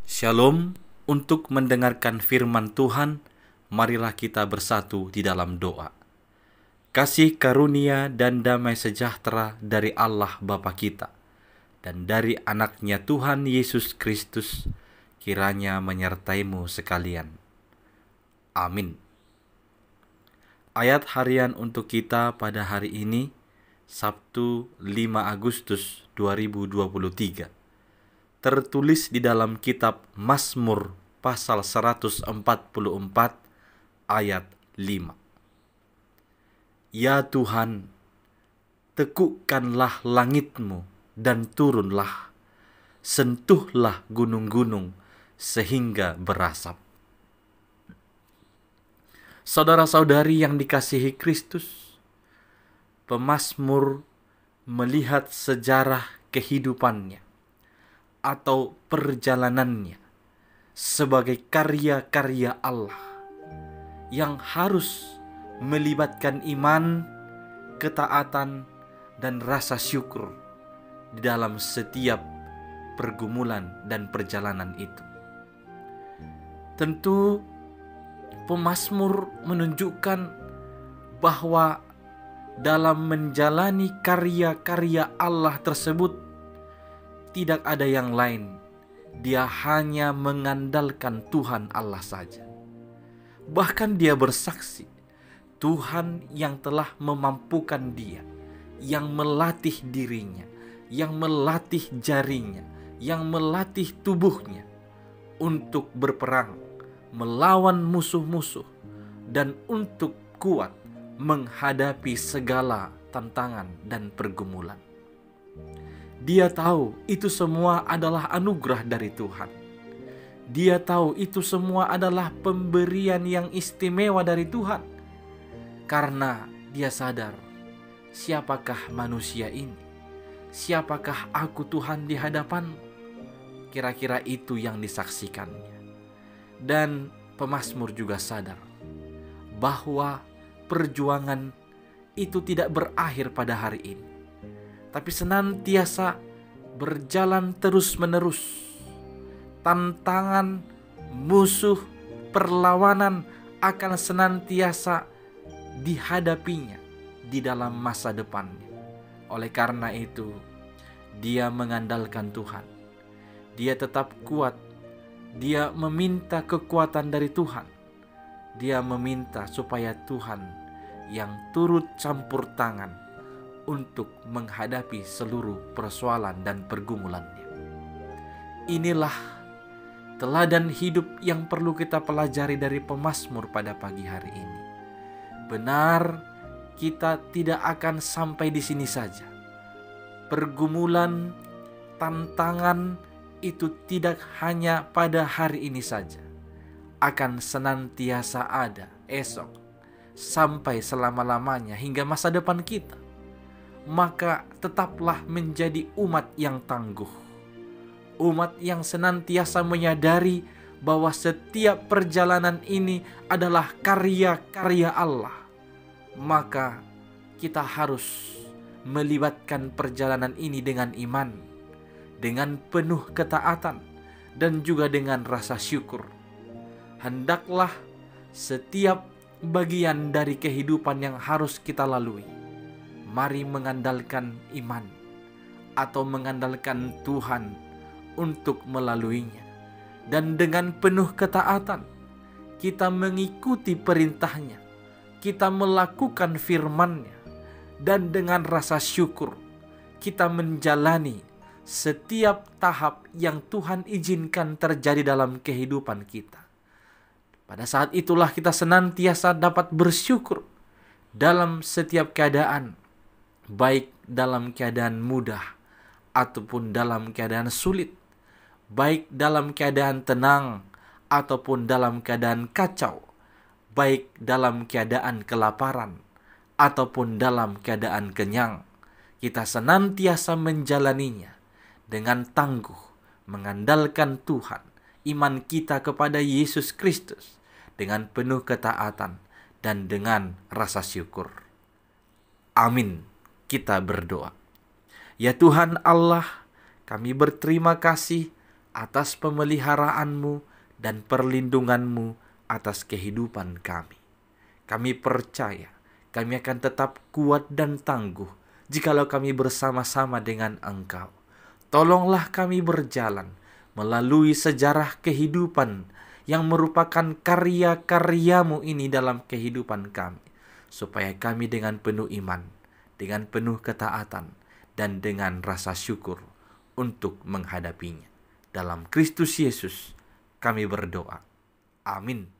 Shalom. Untuk mendengarkan firman Tuhan, marilah kita bersatu di dalam doa. Kasih karunia dan damai sejahtera dari Allah Bapa kita dan dari anaknya Tuhan Yesus Kristus kiranya menyertaimu sekalian. Amin. Ayat harian untuk kita pada hari ini, Sabtu 5 Agustus 2023. Tertulis di dalam kitab Mazmur pasal 144 ayat 5. Ya Tuhan, tekukkanlah langitmu dan turunlah, sentuhlah gunung-gunung sehingga berasap. Saudara-saudari yang dikasihi Kristus, pemazmur melihat sejarah kehidupannya atau perjalanannya sebagai karya-karya Allah yang harus melibatkan iman, ketaatan, dan rasa syukur di dalam setiap pergumulan dan perjalanan itu. Tentu pemazmur menunjukkan bahwa dalam menjalani karya-karya Allah tersebut tidak ada yang lain. Dia hanya mengandalkan Tuhan Allah saja. Bahkan dia bersaksi, Tuhan yang telah memampukan dia, yang melatih dirinya, yang melatih jarinya, yang melatih tubuhnya untuk berperang, melawan musuh-musuh, dan untuk kuat menghadapi segala tantangan dan pergumulan. Dia tahu itu semua adalah anugerah dari Tuhan. Dia tahu itu semua adalah pemberian yang istimewa dari Tuhan. Karena dia sadar, siapakah manusia ini? Siapakah aku Tuhan di hadapan? Kira-kira itu yang disaksikannya. Dan pemazmur juga sadar bahwa perjuangan itu tidak berakhir pada hari ini, tapi senantiasa berjalan terus-menerus. Tantangan, musuh, perlawanan akan senantiasa dihadapinya di dalam masa depannya. Oleh karena itu, dia mengandalkan Tuhan. Dia tetap kuat. Dia meminta kekuatan dari Tuhan. Dia meminta supaya Tuhan yang turut campur tangan untuk menghadapi seluruh persoalan dan pergumulannya. Inilah teladan hidup yang perlu kita pelajari dari pemazmur pada pagi hari ini. Benar, kita tidak akan sampai di sini saja. Pergumulan, tantangan itu tidak hanya pada hari ini saja. Akan senantiasa ada esok, sampai selama-lamanya hingga masa depan kita. Maka tetaplah menjadi umat yang tangguh. Umat yang senantiasa menyadari bahwa setiap perjalanan ini adalah karya-karya Allah. Maka kita harus melibatkan perjalanan ini dengan iman, dengan penuh ketaatan, dan juga dengan rasa syukur. Hendaklah setiap bagian dari kehidupan yang harus kita lalui, mari mengandalkan iman atau mengandalkan Tuhan untuk melaluinya. Dan dengan penuh ketaatan, kita mengikuti perintahnya, kita melakukan firman-Nya, dan dengan rasa syukur, kita menjalani setiap tahap yang Tuhan izinkan terjadi dalam kehidupan kita. Pada saat itulah kita senantiasa dapat bersyukur dalam setiap keadaan, baik dalam keadaan mudah ataupun dalam keadaan sulit, baik dalam keadaan tenang ataupun dalam keadaan kacau, baik dalam keadaan kelaparan ataupun dalam keadaan kenyang. Kita senantiasa menjalaninya dengan tangguh, mengandalkan Tuhan, iman kita kepada Yesus Kristus dengan penuh ketaatan dan dengan rasa syukur. Amin. Kita berdoa. Ya Tuhan Allah, kami berterima kasih atas pemeliharaanmu dan perlindunganmu atas kehidupan kami. Kami percaya kami akan tetap kuat dan tangguh jikalau kami bersama-sama dengan Engkau. Tolonglah kami berjalan melalui sejarah kehidupan yang merupakan karya-karyamu ini dalam kehidupan kami, supaya kami dengan penuh iman, dengan penuh ketaatan, dan dengan rasa syukur untuk menghadapinya. Dalam Kristus Yesus kami berdoa. Amin.